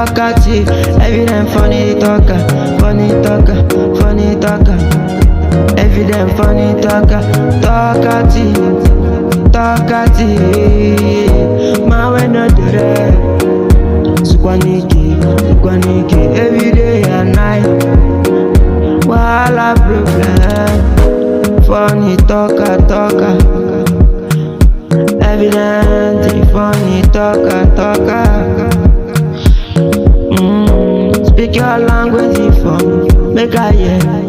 talkative. Evident funny talker, funny talker, funny talker. Evident funny talker, talkative, talkative. Man we no do that. Sukwaniki, sukwaniki. Every day and night. Wahala problem. Funny talker, talker. Evidently funny talker, talker. Speak your language for me, make I hear.